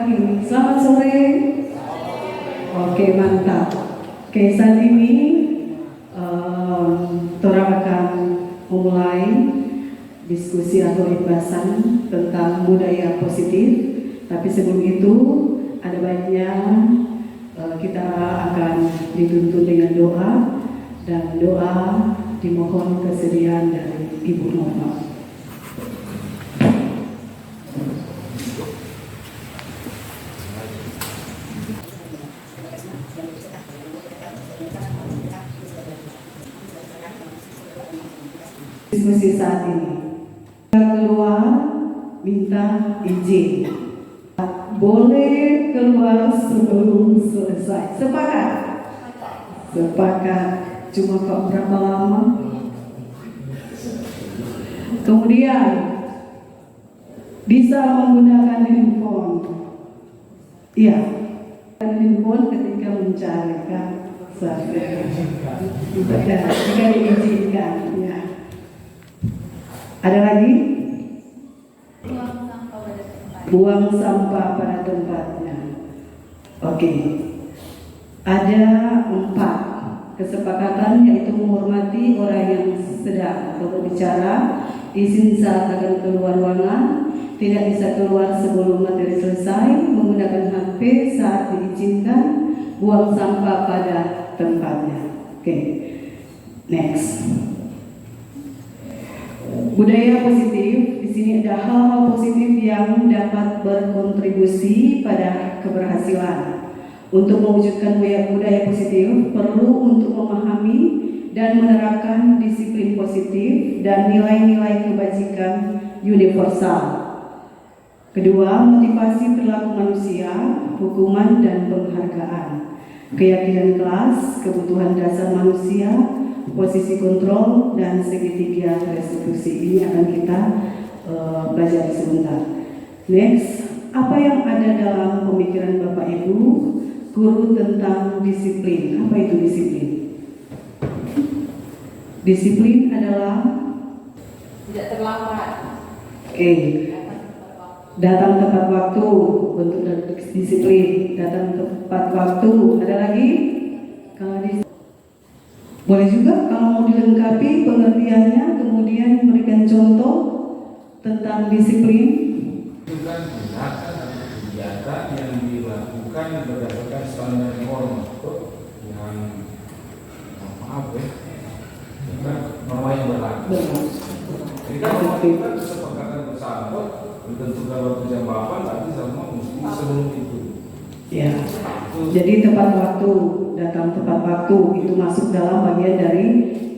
pagi. Selamat sore. Oke, mantap. Oke, saat ini Tora akan memulai diskusi atau pembahasan tentang budaya positif. Tapi sebelum itu, ada baiknya kita akan dituntut dengan doa, dan doa dimohon kesediaan dari Ibu Nova. Diskusi saat ini, keluar minta izin, boleh keluar sebelum selesai. Sepakat? Sepakat. Cuma kok berapa lama? Kemudian bisa menggunakan handphone. Iya, handphone ketika mencari kan. Jika diizinkan, ya. Ada lagi? Buang sampah pada tempatnya. Oke. Ada 4 kesepakatan, yaitu menghormati orang yang sedang berbicara, izin saat akan keluar ruangan, tidak bisa keluar sebelum materi selesai, menggunakan HP saat diizinkan, buang sampah pada tempatnya. Oke. Next. Budaya positif, di sini ada hal-hal positif yang dapat berkontribusi pada keberhasilan. Untuk mewujudkan budaya positif, perlu untuk memahami dan menerapkan disiplin positif dan nilai-nilai kebajikan universal. Kedua, motivasi perilaku manusia, hukuman dan penghargaan. Keyakinan kelas, kebutuhan dasar manusia, posisi kontrol, dan segitiga restitusi. Ini akan kita pelajari sebentar. Next, apa yang ada dalam pemikiran Bapak Ibu guru tentang disiplin? Apa itu disiplin? Disiplin adalah tidak terlambat. Oke. Datang tepat waktu, bentuk disiplin. Datang tepat waktu. Ada lagi? Kalau boleh juga kalau mau dilengkapi pengertiannya, kemudian memberikan contoh tentang disiplin. Itu kan tindakan atau kegiatan yang dilakukan berdasarkan standar norma yang norma yang berlaku. Jadi kan norma itu kan kesepakatan bersama, ditentukan waktu jam 8, tapi semua mesti sebelum itu. Ya. Jadi tepat waktu, datang tepat waktu itu masuk dalam bagian dari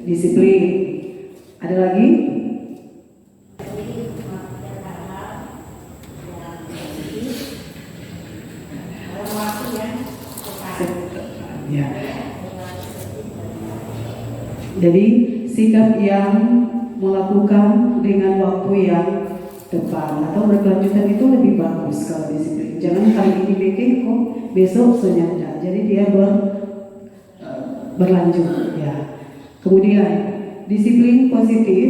disiplin. Ada lagi? Ya. Jadi sikap yang melakukan dengan waktu yang tepat atau berkelanjutan itu lebih bagus kalau disiplin. Jangan kali ini bikin kok besok senyanda. Jadi dia berlanjut ya. Kemudian disiplin positif.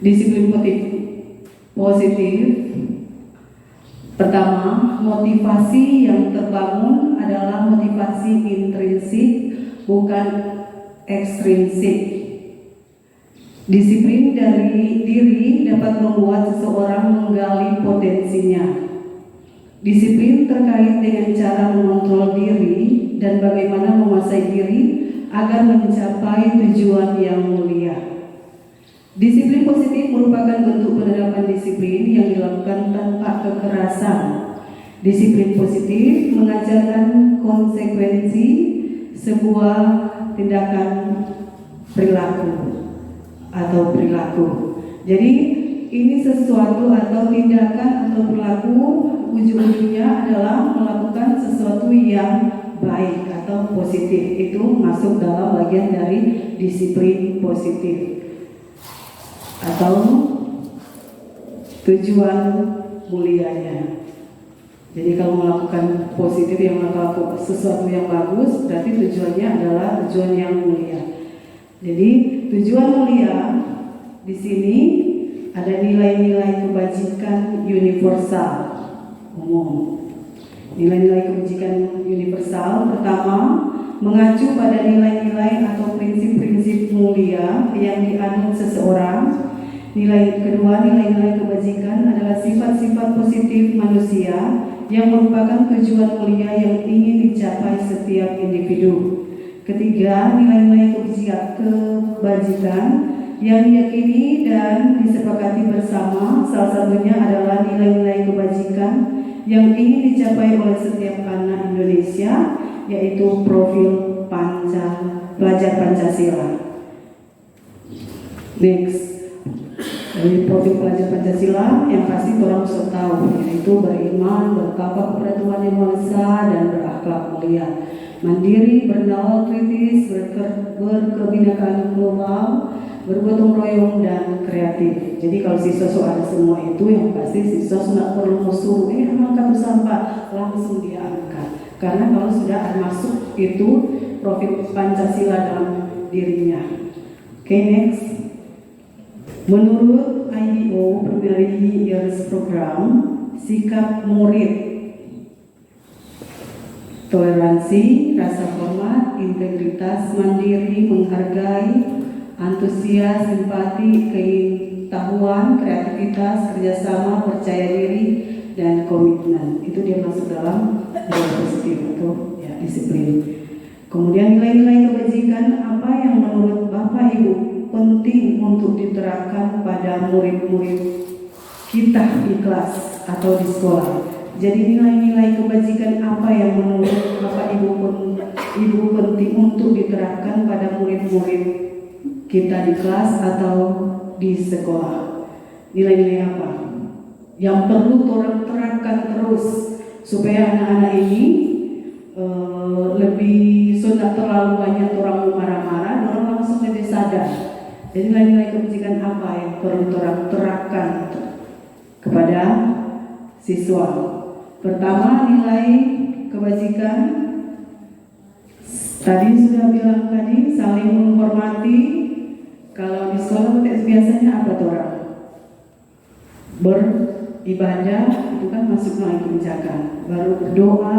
Disiplin positif. Pertama, motivasi yang terbangun adalah motivasi intrinsik, bukan ekstrinsik. Disiplin dari diri dapat membuat seseorang menggali potensinya. Disiplin terkait dengan cara mengontrol diri dan bagaimana menguasai diri agar mencapai tujuan yang mulia. Disiplin positif merupakan bentuk penerapan disiplin yang dilakukan tanpa kekerasan. Disiplin positif mengajarkan konsekuensi sebuah tindakan perilaku atau perilaku. Jadi ini sesuatu atau tindakan atau perilaku ujung-ujungnya adalah melakukan sesuatu yang baik atau positif. Itu masuk dalam bagian dari disiplin positif atau tujuan mulianya. Jadi kalau melakukan positif yang melakukan sesuatu yang bagus, berarti tujuannya adalah tujuan yang mulia. Jadi tujuan mulia di sini ada nilai-nilai kebajikan universal. umum. Nilai-nilai kebajikan universal pertama mengacu pada nilai-nilai atau prinsip-prinsip mulia yang dianut seseorang. Nilai kedua, nilai-nilai kebajikan adalah sifat-sifat positif manusia yang merupakan tujuan mulia yang ingin dicapai setiap individu. Ketiga, nilai-nilai kebajikan yang diyakini dan disepakati bersama, salah satunya adalah nilai-nilai kebajikan yang ingin dicapai oleh setiap anak Indonesia, yaitu profil pelajar Pancasila. Next, dari profil pelajar Pancasila yang pasti orang sudah tahu, yaitu beriman, bertakwa kepada Tuhan Yang Maha Esa dan berakhlak mulia, mandiri, bernalar kritis, berkebinekaan global, bergotong royong dan kreatif. Jadi kalau siswa ada semua itu, yang pasti siswa sudah perlu musuh angkat sampah, langsung dia angkat. Karena kalau sudah masuk itu profil Pancasila dalam dirinya. Next. Menurut IDO Primary Years Program, sikap murid, toleransi, rasa hormat, integritas, mandiri, menghargai, antusias, simpati, keintahuan, kreativitas, kerjasama, percaya diri, dan komitmen. Itu dia masuk dalam nilai positif atau disiplin. Kemudian nilai-nilai kebajikan apa yang menurut Bapak Ibu penting untuk diterapkan pada murid-murid kita di kelas atau di sekolah. Jadi nilai-nilai kebajikan apa yang menurut Bapak Ibu penting untuk diterapkan pada murid-murid kita di kelas atau di sekolah? Nilai-nilai apa yang perlu orang terapkan terus supaya anak-anak ini lebih sudah terlalu banyak orang marah-marah, orang langsung lebih sadar. Jadi nilai-nilai kebajikan apa yang perlu orang terapkan kepada siswa? Pertama, nilai kebajikan tadi sudah bilang tadi, saling menghormati. Kalau di sekolah biasanya apa tuh orang? Beribadah, itu kan masuk nilai kebijakan. Baru berdoa,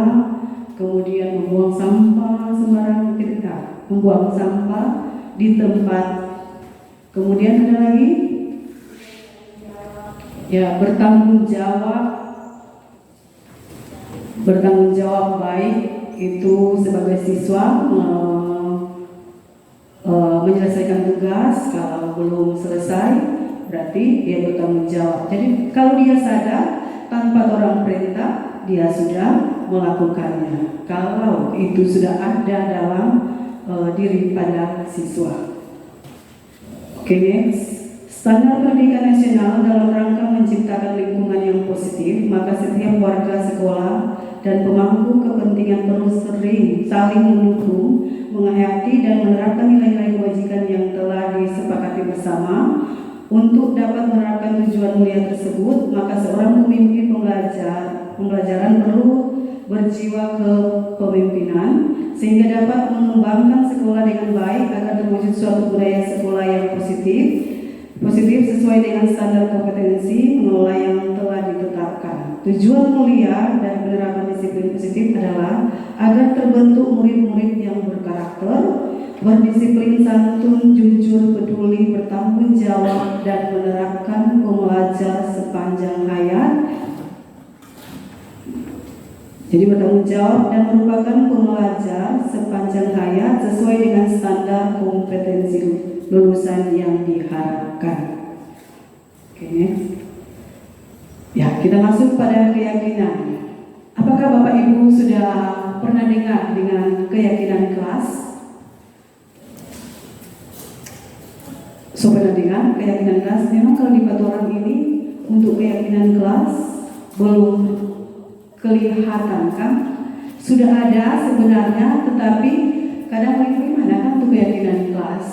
kemudian membuang sampah sembarangan, tidak, membuang sampah di tempat. Kemudian ada lagi, bertanggung jawab baik itu sebagai siswa menyelesaikan tugas. Kalau belum selesai berarti dia bertanggung jawab. Jadi kalau dia sadar tanpa orang perintah dia sudah melakukannya. Kalau itu sudah ada dalam diri pada siswa. Next. Standar pendidikan nasional dalam rangka menciptakan lingkungan yang positif, maka setiap warga sekolah dan pemangku kepentingan perlu saling mendukung, menghayati dan menerapkan nilai-nilai kebajikan yang telah disepakati bersama. Untuk dapat menerapkan tujuan mulia tersebut, maka seorang pemimpin pembelajaran perlu berjiwa kepemimpinan sehingga dapat mengembangkan sekolah dengan baik agar terwujud suatu budaya sekolah yang positif sesuai dengan standar kompetensi mengelola yang telah ditetapkan. Tujuan mulia dari penerapan disiplin positif adalah agar terbentuk murid-murid yang berkarakter, berdisiplin, santun, jujur, peduli, bertanggung jawab, dan menerapkan pembelajar sepanjang hayat. Jadi bertanggung jawab dan merupakan pembelajar sepanjang hayat sesuai dengan standar kompetensi lulusan yang diharapkan. Ya, kita masuk pada keyakinan. Apakah Bapak Ibu sudah pernah dengar dengan keyakinan kelas? So pernah dengar keyakinan kelas? Memang kalau di Patoran ini untuk keyakinan kelas belum kelihatan kan? Sudah ada sebenarnya, tetapi kadang bagaimana kan untuk keyakinan kelas?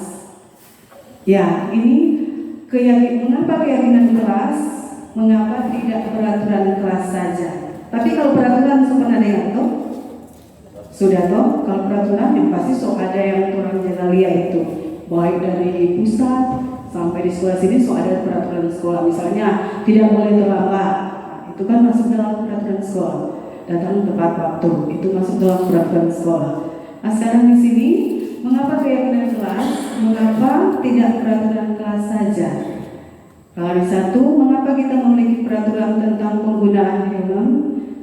Ya, ini mengapa keyakinan kelas? Mengapa tidak peraturan kelas saja? Tapi kalau peraturan pernah dengar toh? Sudah toh? Kalau peraturan yang pasti ada yang orang jaga lihat itu, baik dari pusat sampai di sekolah sini ada peraturan sekolah. Misalnya tidak boleh terlambat. itu kan masuk dalam peraturan sekolah. Datang tepat waktu, itu masuk dalam peraturan sekolah. Nah sekarang di sini, mengapa keyakinan kelas? Mengapa tidak peraturan kelas saja? Kalau di satu, mengapa kita memiliki peraturan tentang penggunaan helm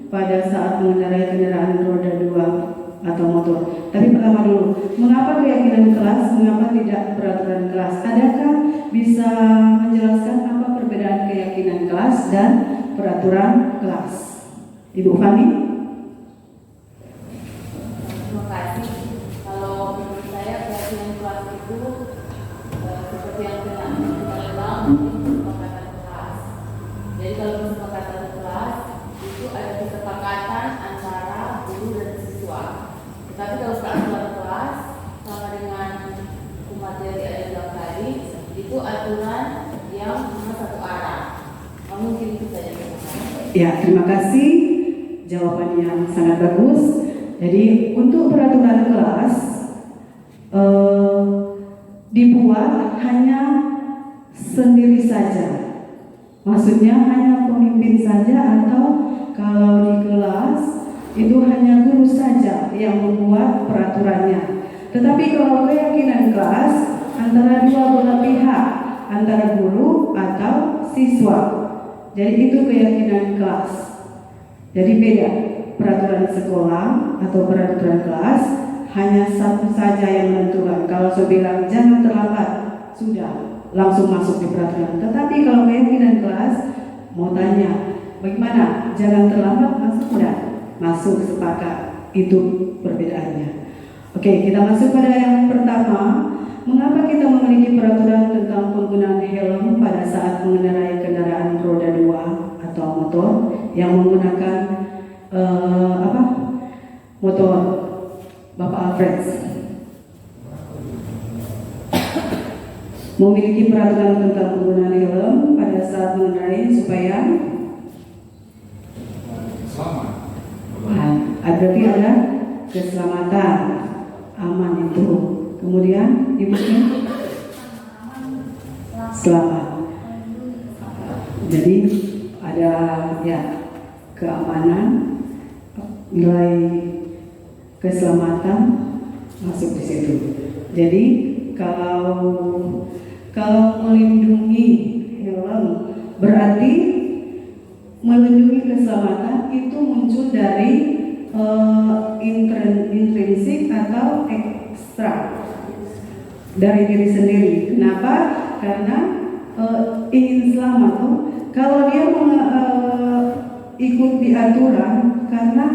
pada saat mengendarai kendaraan roda 2 atau motor? Tapi pertama dulu, mengapa keyakinan kelas? Mengapa tidak peraturan kelas? Adakah bisa menjelaskan apa perbedaan keyakinan kelas dan peraturan kelas? Ibu Fani? Terima kasih. Kalau menurut saya keyakinan kelas itu seperti yang kita bilang kesepakatan kelas. Jadi kalau kesepakatan kelas itu ada kesepakatan antara guru dan siswa. Tetapi kalau peraturan kelas sama dengan materi ada bilang tadi itu aturan yang cuma satu arah. Mungkin itu saja. Ya, terima kasih. Jawaban yang sangat bagus. Jadi untuk peraturan kelas dibuat hanya sendiri saja. Maksudnya hanya pemimpin saja atau kalau di kelas itu hanya guru saja yang membuat peraturannya. Tetapi kalau keyakinan kelas antara dua belah pihak, antara guru atau siswa. Jadi itu keyakinan kelas. Jadi beda, peraturan sekolah atau peraturan kelas hanya satu saja yang menentukan. Kalau saya bilang jangan terlambat, sudah langsung masuk di peraturan. Tetapi kalau keyakinan kelas, mau tanya, bagaimana? Jangan terlambat, masuk enggak? Masuk, sepakat. Itu perbedaannya. Oke, kita masuk pada yang pertama. Mengapa kita memiliki peraturan tentang penggunaan helm pada saat mengendarai kendaraan roda 2 atau motor yang menggunakan motor? Bapak Alfred memiliki peraturan tentang penggunaan helm pada saat mengendarai supaya Selamat. berarti ada keselamatan, aman itu. Kemudian ibunya selamat. Jadi ada ya keamanan, nilai keselamatan masuk di situ. Jadi kalau melindungi helm berarti melindungi keselamatan itu muncul dari intrinsik atau ekstra dari diri sendiri. Kenapa? Karena ingin selamat. Kalau dia ikut di aturan, karena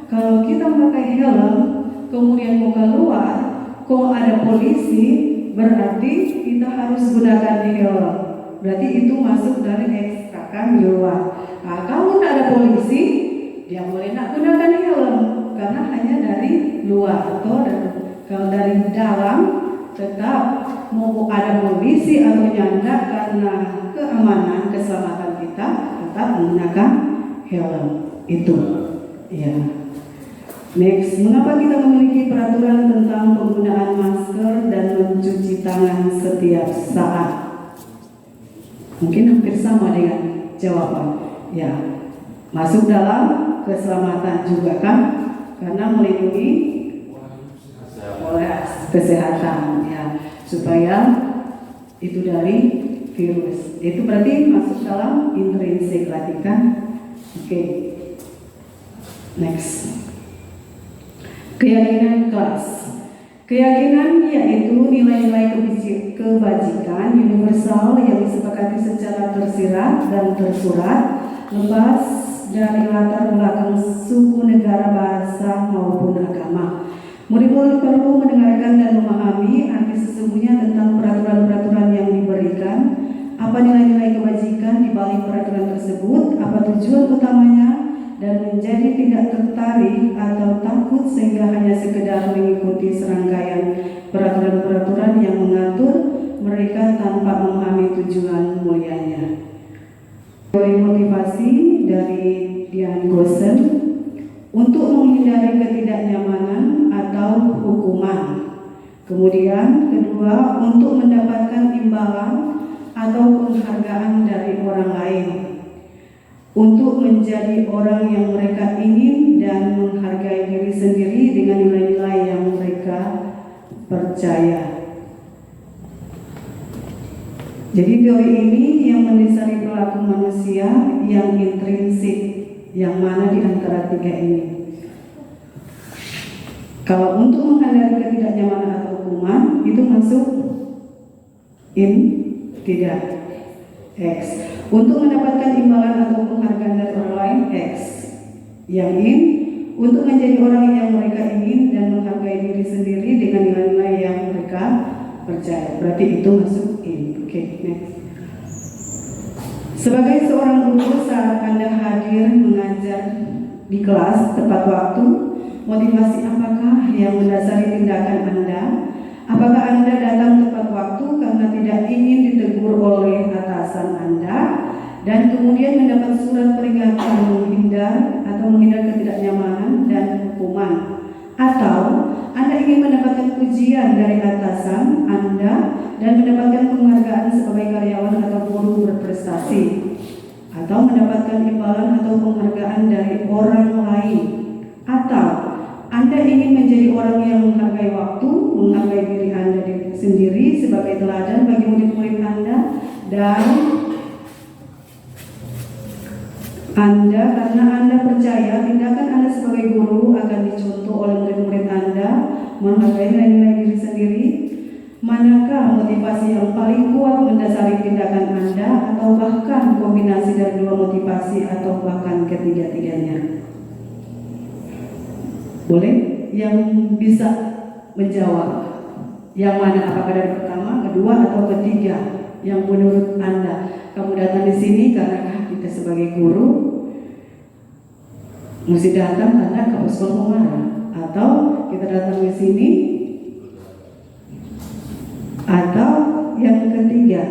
kalau kita memakai helm kemudian mau keluar, kok ada polisi, berarti kita harus gunakan helm. Berarti itu masuk dari ekstra kan di luar. Nah, kalau tidak ada polisi, dia boleh nak gunakan helm karena hanya dari luar. Atau kalau dari dalam tetap mau ada polisi atau nyanda karena keamanan keselamatan kita tetap menggunakan helm itu. Ya. Next, mengapa kita memiliki peraturan tentang penggunaan masker dan mencuci tangan setiap saat? Mungkin hampir sama dengan jawaban. Ya, masuk dalam keselamatan juga kan? Karena melindungi kesehatan, ya, supaya itu dari virus. Itu berarti masuk dalam intrinsik lagi kan? Oke. Next. Keyakinan kelas. Keyakinan yaitu nilai-nilai kebajikan universal yang disepakati secara tersirat dan tersurat, lepas dari latar belakang suku, negara, bahasa maupun agama. Murid-murid perlu mendengarkan dan memahami arti sesungguhnya tentang peraturan-peraturan yang diberikan, apa nilai-nilai kebajikan di balik peraturan tersebut, apa tujuan utamanya, dan menjadi tidak tertarik atau takut sehingga hanya sekedar mengikuti serangkaian peraturan-peraturan yang mengatur mereka tanpa memahami tujuan mulianya. Teori motivasi dari Dian Gosen untuk menghindari ketidaknyamanan atau hukuman. Kemudian kedua, untuk mendapatkan imbalan atau penghargaan dari orang lain. Untuk menjadi orang yang mereka ingin dan menghargai diri sendiri dengan nilai-nilai yang mereka percaya. Jadi teori ini yang mendasari perilaku manusia yang intrinsik, yang mana di antara tiga ini. Kalau untuk menghindari ketidaknyamanan atau hukuman, itu masuk in, tidak. X. Untuk mendapatkan imbalan atau penghargaan dari orang lain, X. Yang in, untuk menjadi orang yang mereka ingin dan menghargai diri sendiri dengan nilai-nilai yang mereka percaya. Berarti itu masuk in. Oke, next. Sebagai seorang guru, saat Anda hadir mengajar di kelas tepat waktu, motivasi apakah yang mendasari tindakan Anda? Apakah Anda datang tepat waktu karena tidak ingin ditegur oleh atasan Anda dan kemudian mendapat surat peringatan menghindar ketidaknyamanan dan hukuman? Atau Anda ingin mendapatkan pujian dari atasan Anda dan mendapatkan penghargaan sebagai karyawan atau guru berprestasi? Atau mendapatkan imbalan atau penghargaan dari orang lain? Atau Anda ingin menjadi orang yang menghargai waktu, menghargai diri Anda sendiri sebagai teladan bagi murid-murid Anda, dan karena Anda percaya tindakan Anda sebagai guru akan dicontoh oleh murid-murid Anda, menghargai nilai-nilai diri sendiri. Manakah motivasi yang paling kuat mendasari tindakan Anda, atau bahkan kombinasi dari dua motivasi, atau bahkan ketiga-tiganya? Boleh yang bisa menjawab yang mana, apakah dari pertama, kedua, atau ketiga yang menurut Anda? Kamu datang di sini karena kita sebagai guru mesti datang karena kamu sekolah marah, atau kita datang di sini, atau yang ketiga?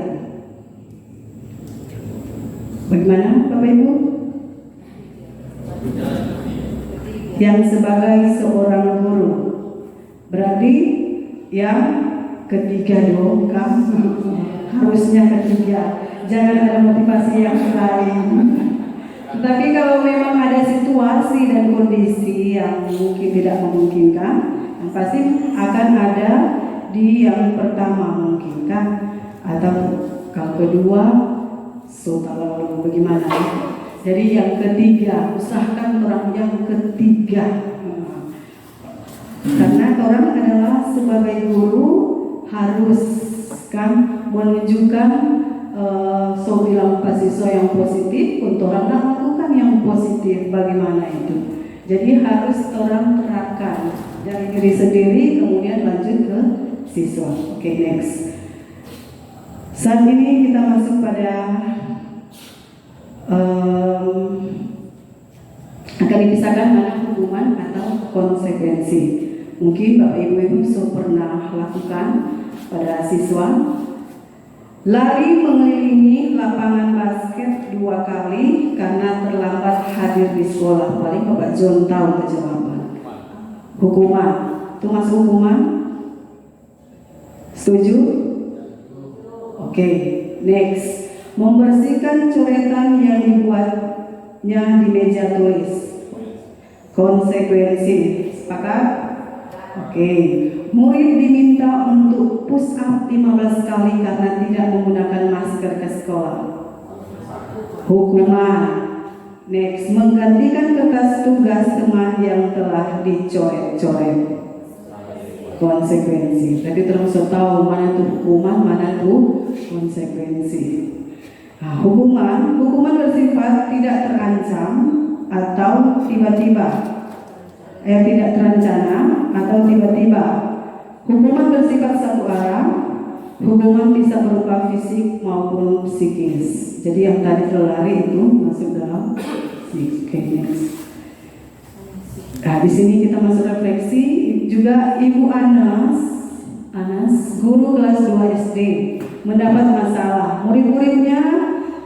Bagaimana Bapak Ibu? Yang sebagai seorang guru, berarti yang ketiga dong, kan? Harusnya ketiga, jangan ada motivasi yang lain. Tapi kalau memang ada situasi dan kondisi yang mungkin tidak memungkinkan, pasti akan ada di yang pertama mungkin, kan? Atau kalau kedua, kalau bagaimana? Jadi yang ketiga, usahakan orang yang ketiga. Karena orang adalah sebagai guru harus kan menunjukkan bilang siswa yang positif, untuk orang melakukan yang positif. Bagaimana itu? Jadi harus orang terapkan dari diri sendiri, kemudian lanjut ke siswa. Oke, next. Saat ini kita masuk pada akan dipisahkan mana hukuman atau konsekuensi. Mungkin Bapak Ibu sudah pernah lakukan pada siswa lari mengelilingi lapangan basket 2 kali karena terlambat hadir di sekolah. Paling Bapak John tahu jawaban. Hukuman. Itu masuk hukuman? Setuju? Oke, next. Membersihkan coretan yang dibuatnya di meja tulis. Konsekuensi. Sepakat? Oke. Murid diminta untuk push up 15 kali karena tidak menggunakan masker ke sekolah. Hukuman. Next. Menggantikan kertas tugas teman yang telah dicoret-coret. Konsekuensi. Tadi terus tahu mana itu hukuman, mana itu konsekuensi. Nah, hukuman bersifat tidak terancam atau tiba-tiba, tidak terencana atau tiba-tiba. Hukuman bersifat satu arah. Hukuman bisa berupa fisik maupun psikis. Jadi yang tadi lari itu masuk dalam psikis. Nah, di sini kita masuk refleksi. Juga Ibu Anas, guru kelas 2 SD, mendapat masalah. Murid-muridnya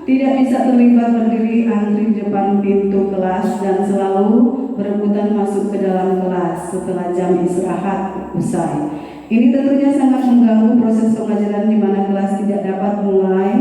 tidak bisa terlibat berdiri antri di depan pintu kelas dan selalu berebutan masuk ke dalam kelas setelah jam istirahat usai. Ini tentunya sangat mengganggu proses pengajaran di mana kelas tidak dapat mulai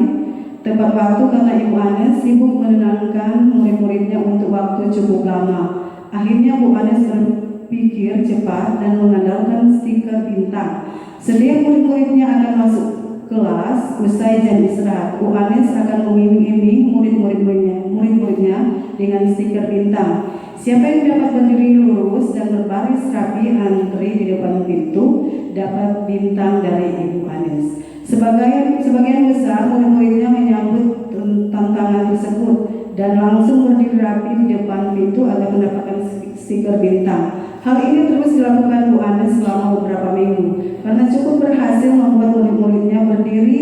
tepat waktu karena Ibu Anes sibuk menenangkan murid-muridnya untuk waktu cukup lama. Akhirnya Bu Anes berpikir cepat dan mengandalkan stiker bintang. Setiap murid-muridnya akan masuk kelas, usai jam istirahat, Bu Anes akan mengiming-iming murid-muridnya dengan stiker bintang. Siapa yang dapat berdiri lurus dan berbaris rapi antri di depan pintu dapat bintang dari Ibu Anes. Sebagian besar murid-muridnya menyambut tantangan tersebut dan langsung berdiri rapi di depan pintu agar mendapatkan stiker bintang. Hal ini terus dilakukan Bu Anes selama beberapa minggu. Karena cukup berhasil membuat murid-muridnya berdiri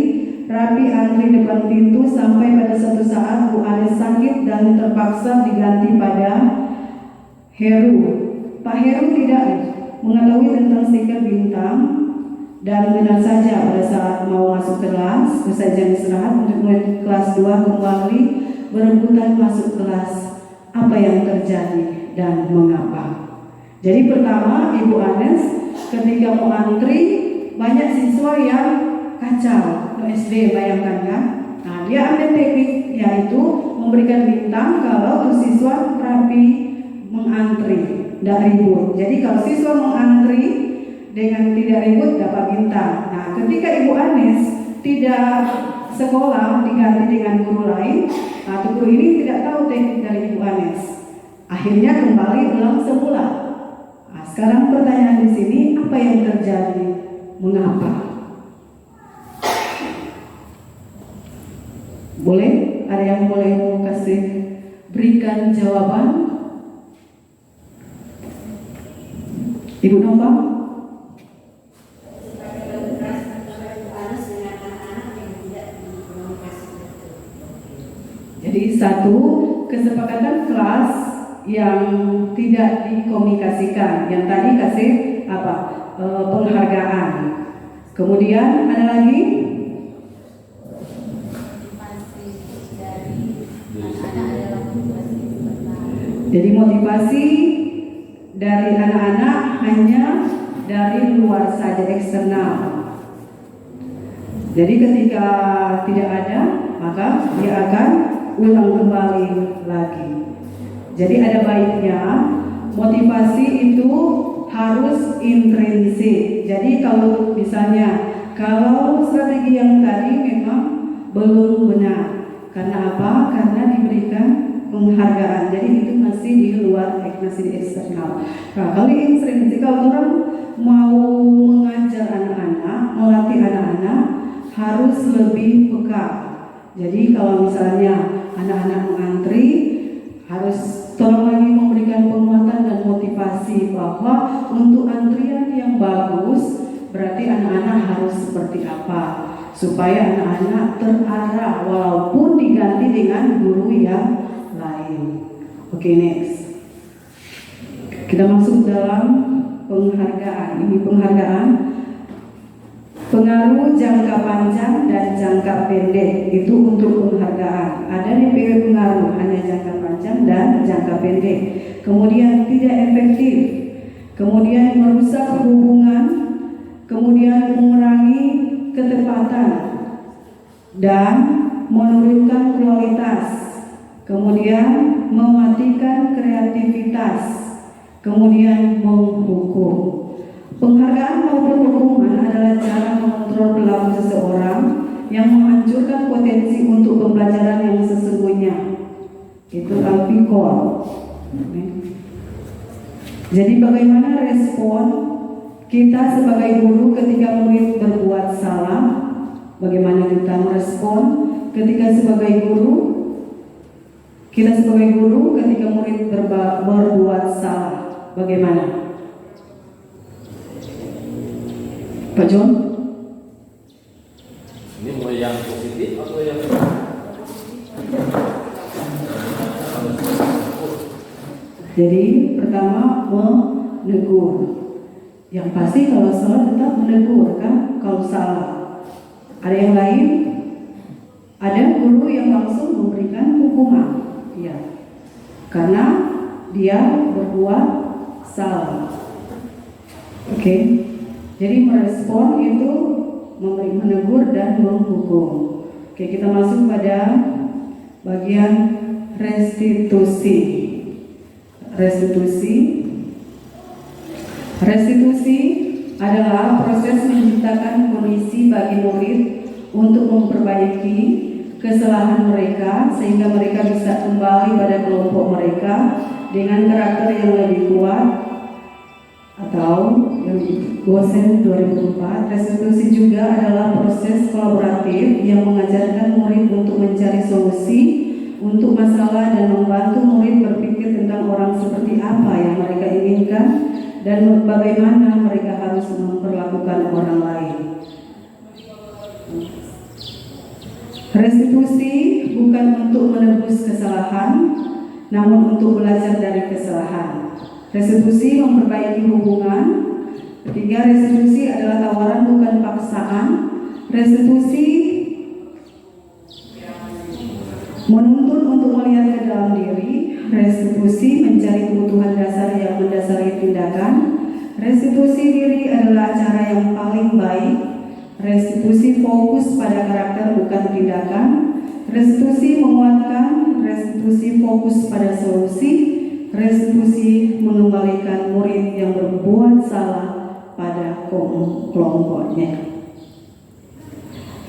rapi antri depan pintu, sampai pada suatu saat Bu Anes sakit dan terpaksa diganti pada Heru. Pak Heru tidak mengetahui tentang stiker bintang dan benar saja pada saat mau masuk kelas, usai jam istirahat, murid kelas 2 kembali berebutan masuk kelas. Apa yang terjadi dan mengapa? Jadi pertama, Ibu Anes ketika mau antri, banyak siswa yang kacau. SD, bayangkan kan? Nah, dia ambil teknik yaitu memberikan bintang kalau siswa rapi mengantri, tidak ribut. Jadi kalau siswa mengantri dengan tidak ribut dapat bintang. Nah, ketika Ibu Anes tidak sekolah diganti dengan guru lain, nah, guru ini tidak tahu teknik dari Ibu Anes. Akhirnya kembali ulang semula. Nah, sekarang pertanyaan di sini, apa yang terjadi? Mengapa? Boleh? Ada yang boleh mau kasih berikan jawaban? Ibu Nova? Jadi satu, kesepakatan kelas yang tidak dikomunikasikan. Yang tadi kasih apa? Penghargaan. Kemudian ada lagi? Jadi motivasi dari anak-anak hanya dari luar saja, eksternal. Jadi ketika tidak ada, maka dia akan ulang kembali lagi. Jadi ada baiknya motivasi itu harus intrinsik. Jadi kalau misalnya kalau strategi yang tadi memang belum benar. Karena apa? Karena diberikan penghargaan. Jadi itu masih di luar, masih di eksternal. Nah, kalau intrinsik, kalau orang mau mengajar anak-anak, melatih anak-anak harus lebih peka. Jadi kalau misalnya anak-anak mengantri, harus tolong lagi memberikan penguatan dan motivasi bahwa untuk antrian yang bagus berarti anak-anak harus seperti apa, supaya anak-anak terarah walaupun diganti dengan guru yang lain. Oke, next. Kita masuk dalam penghargaan. Ini penghargaan. Pengaruh jangka panjang dan jangka pendek itu untuk penghargaan. Ada nih pengaruh hanya jangka panjang dan jangka pendek. Kemudian tidak efektif. Kemudian merusak hubungan. Kemudian mengurangi ketepatan dan menurunkan kualitas. Kemudian mematikan kreativitas. Kemudian menghukum. Penghargaan maupun hukuman adalah cara mengontrol perilaku seseorang yang menghancurkan potensi untuk pembelajaran yang sesungguhnya. Itu Alpikor. Jadi bagaimana respon kita sebagai guru ketika murid berbuat salah? Bagaimana kita merespon ketika sebagai guru? Kita sebagai guru ketika murid berbuat salah, bagaimana? Pak John? Ini mulai yang positif atau yang Jadi pertama menegur. Yang pasti kalau salah tetap menegur kan, kalau salah. Ada yang lain? Ada guru yang langsung memberikan hukuman, ya, karena dia berbuat salah. Oke. Jadi merespon itu menegur dan menghukum. Oke, kita masuk pada bagian restitusi. Restitusi adalah proses menciptakan kondisi bagi murid untuk memperbaiki kesalahan mereka sehingga mereka bisa kembali pada kelompok mereka dengan karakter yang lebih kuat. Atau yang Gosen 2004, restitusi juga adalah proses kolaboratif yang mengajarkan murid untuk mencari solusi untuk masalah dan membantu murid berpikir tentang orang seperti apa yang mereka inginkan dan bagaimana mereka harus memperlakukan orang lain. Restitusi bukan untuk menebus kesalahan, namun untuk belajar dari kesalahan. Restitusi memperbaiki hubungan. Ketiga, restitusi adalah tawaran bukan paksaan. Restitusi menuntun untuk melihat ke dalam diri. Restitusi mencari kebutuhan dasar yang mendasari tindakan. Restitusi diri adalah cara yang paling baik. Restitusi fokus pada karakter bukan tindakan. Restitusi menguatkan. Restitusi fokus pada solusi. Restitusi mengembalikan murid yang berbuat salah pada kelompoknya.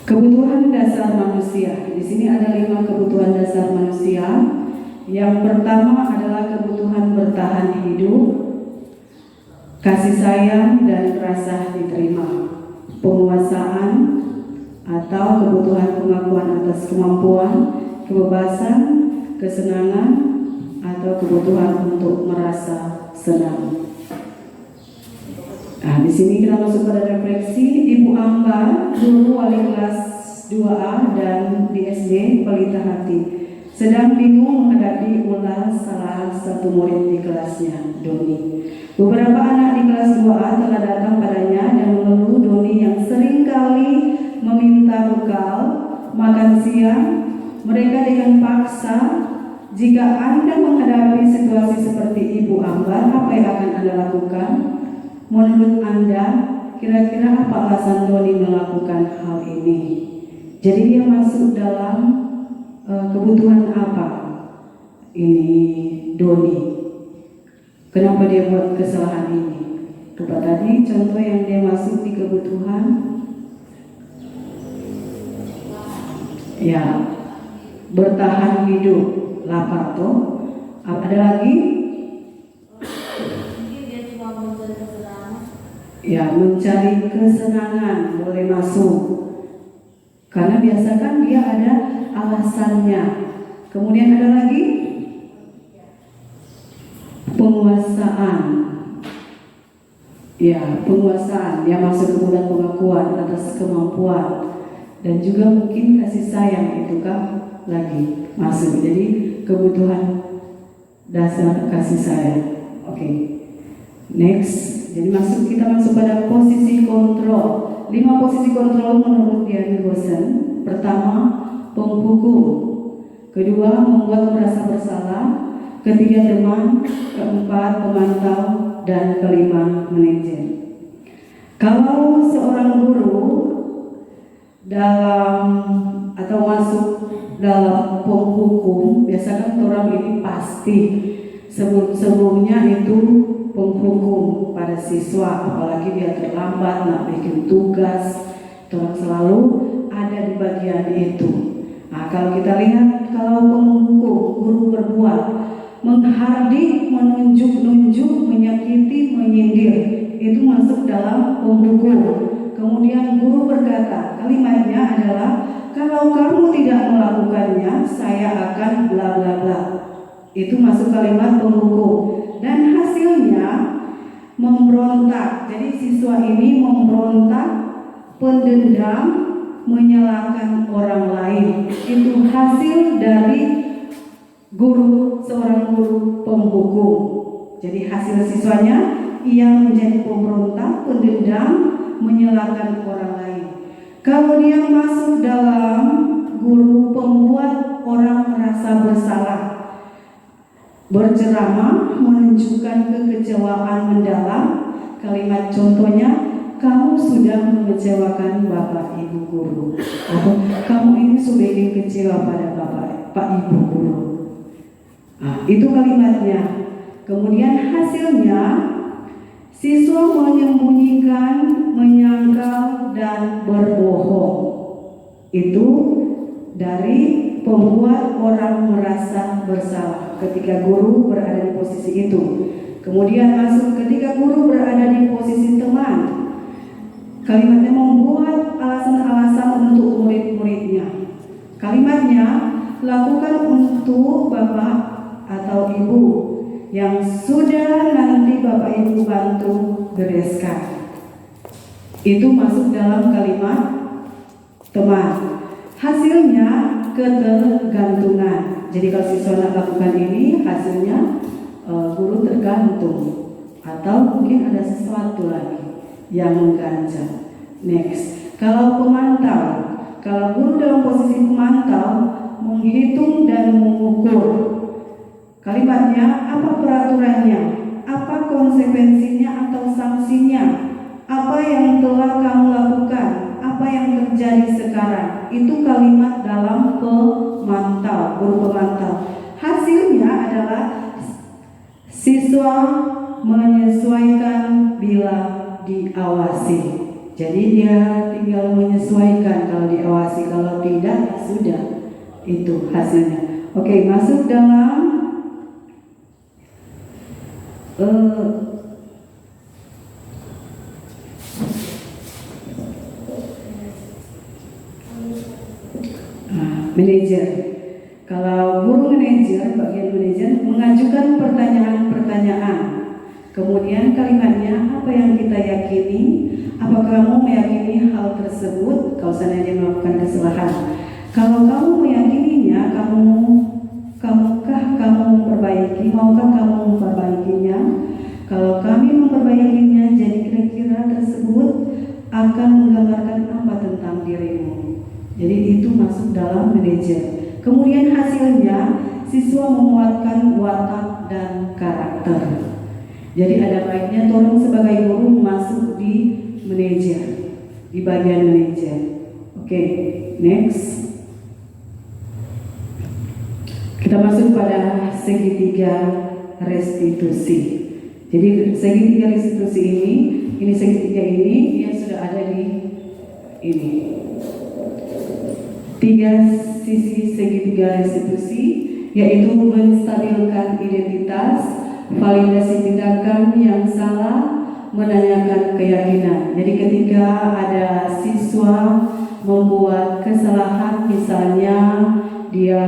Kebutuhan dasar manusia. Di sini ada 5 kebutuhan dasar manusia. Yang pertama adalah kebutuhan bertahan hidup, kasih sayang dan rasa diterima, penguasaan atau kebutuhan pengakuan atas kemampuan, kebebasan, kesenangan, atau kebutuhan untuk merasa senang. Nah, di sini kita masuk pada refleksi. Ibu Ambar, guru wali kelas 2A dan di SD Pelita Hati, sedang bingung menghadapi ulah salah satu murid di kelasnya, Doni. Beberapa anak di kelas 2A telah datang padanya dan mengeluh Doni yang sering kali meminta bekal makan siang mereka dengan paksa. Jika Anda menghadapi situasi seperti Ibu Ambar, apa yang akan Anda lakukan? Menurut Anda, kira-kira apa alasan Doni melakukan hal ini? Jadi dia masuk dalam kebutuhan apa? Ini Doni. Kenapa dia buat kesalahan ini? Coba tadi contoh yang dia masuk di kebutuhan. Ya, bertahan hidup. Lapar tuh. Ada lagi? Mungkin dia cuma mencari kesenangan. Ya, mencari kesenangan boleh masuk. Karena biasa kan dia ada alasannya. Kemudian ada lagi? Penguasaan. Ya, penguasaan. Dia masuk kemudian pengakuan atas kemampuan. Dan juga mungkin kasih sayang itu kan lagi masuk. Jadi kebutuhan dasar kasih sayang. Oke. Next. Jadi kita masuk pada posisi kontrol. 5 posisi kontrol menurut Dian Gosen. Pertama, penghukum. Kedua, membuat merasa bersalah. Ketiga, teman. Keempat, pemantau. Dan kelima, manajer. Kalau seorang guru dalam atau masuk dalam penghukum, biasanya orang ini pasti sebelumnya itu penghukum pada siswa, apalagi dia terlambat nak bikin tugas, orang selalu ada di bagian itu. Nah, kalau kita lihat, kalau penghukum, guru berbuat menghardik, menunjuk-nunjuk, menyakiti, menyindir, itu masuk dalam penghukum. Kemudian guru berkata, kalimatnya adalah, kalau kamu tidak melakukannya, saya akan bla bla bla. Itu masuk kalimat penghukum. Dan hasilnya memberontak. Jadi siswa ini memberontak, pendendam, menyalahkan orang lain. Itu hasil dari seorang guru penghukum. Jadi hasil siswanya, ia menjadi pemberontak, pendendam, menyalahkan orang lain. Kalau dia masuk dalam guru pembuat orang merasa bersalah, berceramah, menunjukkan kekecewaan mendalam. Kalimat contohnya, kamu sudah mengecewakan Bapak Ibu guru, atau kamu ini subeding kecewa pada Pak Ibu guru. Nah, itu kalimatnya. Kemudian hasilnya siswa menyembunyikan, menyangkal, dan berbohong. Itu dari pembuat orang merasa bersalah ketika guru berada di posisi itu. Kemudian masuk ketika guru berada di posisi teman. Kalimatnya membuat alasan-alasan untuk murid-muridnya. Kalimatnya lakukan untuk bapak atau ibu yang sudah nanti bapak ibu bantu bereskan. Itu masuk dalam kalimat teman. Hasilnya ketergantungan. Jadi kalau siswa nak lakukan ini, hasilnya guru tergantung atau mungkin ada sesuatu lagi yang mengganjal. Next, kalau pemantau, kalau guru dalam posisi pemantau, menghitung dan mengukur. Kalimatnya, apa peraturannya, apa konsekuensinya atau sanksinya, apa yang telah kamu lakukan, apa yang terjadi sekarang. Itu kalimat dalam pemantau, guru pemantau. Hasilnya adalah siswa menyesuaikan bila diawasi. Jadi dia tinggal menyesuaikan kalau diawasi, kalau tidak sudah. Itu hasilnya. Oke, masuk dalam manajer. Kalau guru manajer, bagian manajer mengajukan pertanyaan-pertanyaan. Kemudian kalimatnya, apa yang kita yakini? Apakah kamu meyakini hal tersebut? Kalau seandainya melakukan kesalahan, kalau kamu meyakininya, maukah kamu memperbaikinya? Kalau kami memperbaikinya, jadi kira-kira tersebut akan menggambarkan apa tentang dirimu? Jadi itu masuk dalam manajer. Kemudian hasilnya siswa menguatkan watak dan karakter. Jadi ada baiknya tolong sebagai guru masuk di manajer, di bagian manajer. Oke, next. Kita masuk pada segitiga restitusi. Jadi segitiga restitusi ini segitiga ini yang sudah ada di ini. 3 sisi segitiga restitusi, yaitu menstabilkan identitas, validasi tindakan yang salah, menanyakan keyakinan. Jadi ketika ada siswa membuat kesalahan, misalnya dia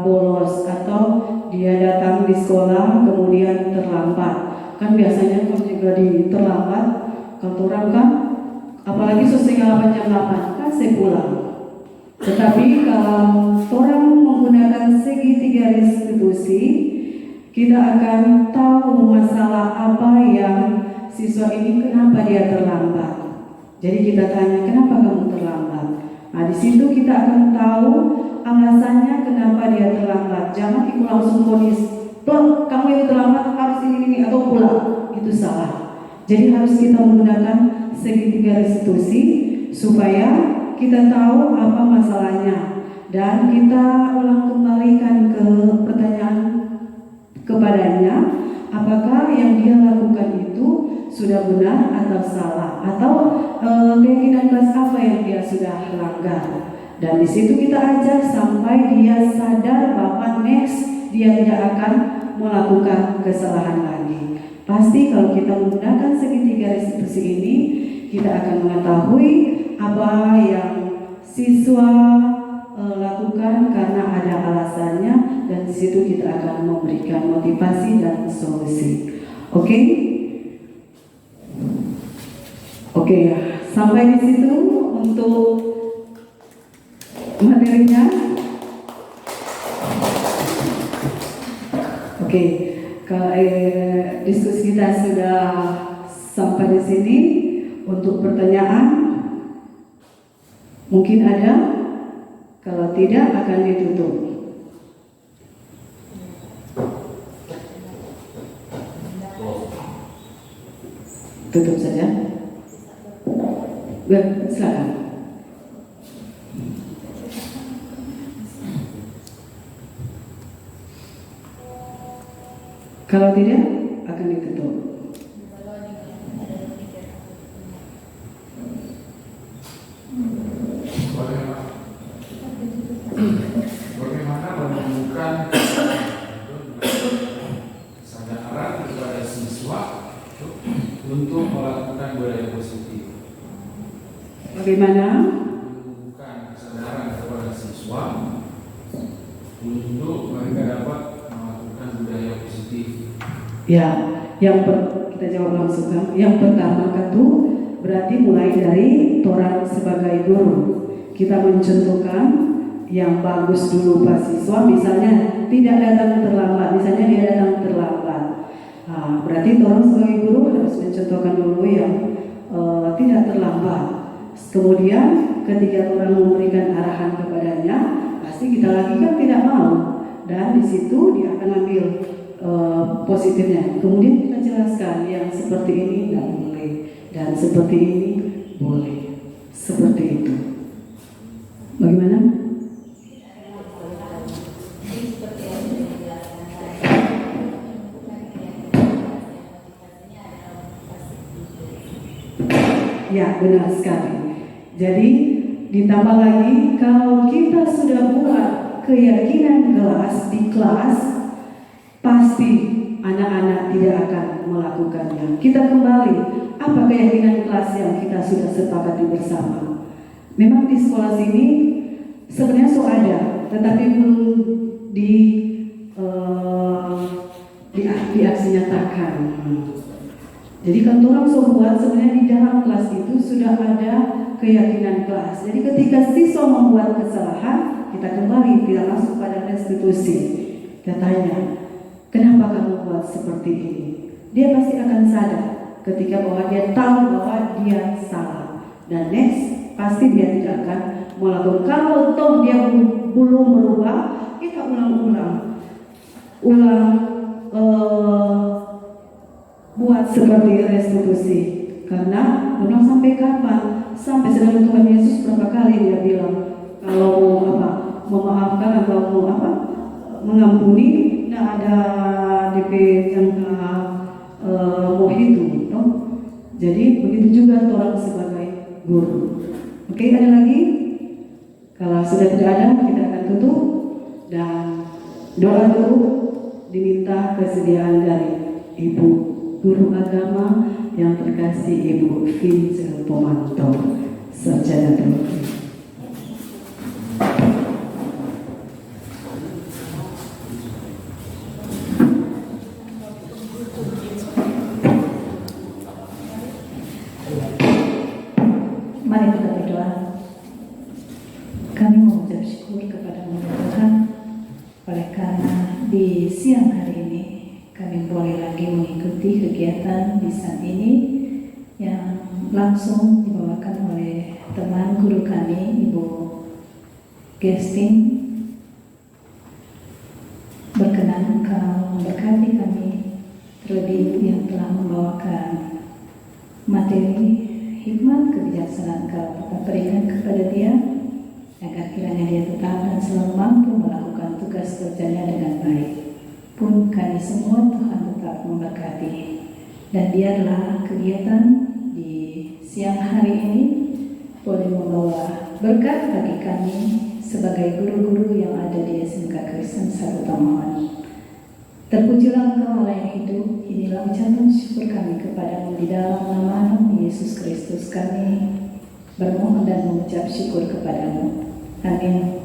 bolos atau dia datang di sekolah kemudian terlambat, kan biasanya kalau juga terlambat, kalau orang kan apalagi sesuai jam 8 kan saya pulang. Tetapi kalau orang menggunakan segitiga restitusi, kita akan tahu masalah apa yang siswa ini, kenapa dia terlambat. Jadi kita tanya, kenapa kamu terlambat? Nah, di situ kita akan tahu alasannya kenapa dia terlambat. Jangan ikut langsung vonis, "Plok, kamu itu terlambat, harus ini atau pulang." Itu salah. Jadi harus kita menggunakan segitiga restitusi supaya kita tahu apa masalahnya dan kita ulang kembalikan ke pertanyaan kepadanya, apakah yang dia lakukan itu sudah benar atau salah, atau keyakinan kelas apa yang dia sudah langgar. Dan di situ kita ajar sampai dia sadar bahwa next dia tidak akan melakukan kesalahan lagi. Pasti kalau kita menggunakan segitiga restitusi ini, kita akan mengetahui apa yang siswa lakukan karena ada alasannya, dan di situ kita akan memberikan motivasi dan solusi. Oke, sampai di situ untuk materinya. Diskusi kita sudah sampai di sini. Untuk pertanyaan mungkin ada, kalau tidak akan ditutup. Tutup saja. Silakan. Kalau tidak, akan ditutup. Bagaimana menemukan kesadaran kepada siswa untuk melakukan budaya positif? Bagaimana? Menemukan kesadaran kepada siswa untuk mereka dapat melakukan budaya positif. Ya, kita jawab langsung kan. Yang pertama itu berarti mulai dari orang sebagai guru. Kita mencontohkan yang bagus dulu Pak siswa, misalnya tidak datang terlambat, misalnya dia datang terlambat. Nah, berarti orang sebagai guru harus mencontohkan dulu yang tidak terlambat. Kemudian ketika orang memberikan arahan kepadanya, pasti kita lagi kan tidak mau, dan di situ dia akan ambil positifnya. Kemudian kita jelaskan yang seperti ini tidak boleh dan seperti ini boleh, seperti itu. Bagaimana? Ya, benar sekali. Jadi ditambah lagi kalau kita sudah buat keyakinan kelas di kelas, pasti anak-anak tidak akan melakukannya. Kita kembali, apa keyakinan kelas yang kita sudah sepakati bersama? Memang di sekolah sini sebenarnya ada, tetapi belum diaksinyatakan. Jadi kan orang buat sebenarnya di dalam kelas itu sudah ada keyakinan kelas. Jadi ketika siswa membuat kesalahan, kita kembali tidak masuk pada restitusi. Kita tanya, kenapa kamu buat seperti ini? Dia pasti akan sadar ketika bahwa dia tahu bahwa dia salah. Dan next, pasti dia tidak akan melakukan. Kalau toh dia belum berubah, kita ulang-ulang. Buat seperti restitusi. Karena belum sampai kapan? Sampai sedang Tuhan Yesus berapa kali dia bilang, kalau mau memaafkan atau mengampuni, tidak ada DP jangka itu, no? Jadi begitu juga orang sebagai guru. Oke, ada lagi? Kalau sudah tidak ada, kita akan tutup dan doa dulu diminta kesediaan dari Ibu Guru Agama yang terkasih Ibu Vincel Pomanto, sarjana teologi. Mari kita berdoa. Kami mengucap syukur kepada Tuhan oleh karena di siang hari ini kami boleh lagi mengikuti kegiatan di saat ini yang langsung dibawakan oleh teman guru kami, Ibu Gestin. Berkenan Engkau memberkati kami, terlebih yang telah membawakan materi hikmat kebijaksanaan Engkau tetap berikan kepada dia, agar kiranya dia tetap dan selalu mampu melakukan tugas kerjanya dengan baik. Pun kami semua Tuhan tetap memberkati. Dan biarlah kegiatan di siang hari ini boleh membawa berkat bagi kami sebagai guru-guru yang ada di SMK Kristen 1 Tamahan. Terpujilah Engkau Allah yang hidup. Inilah ucapan syukur kami kepadamu di dalam nama Yesus Kristus kami bermohon dan mengucap syukur kepadamu. Amin.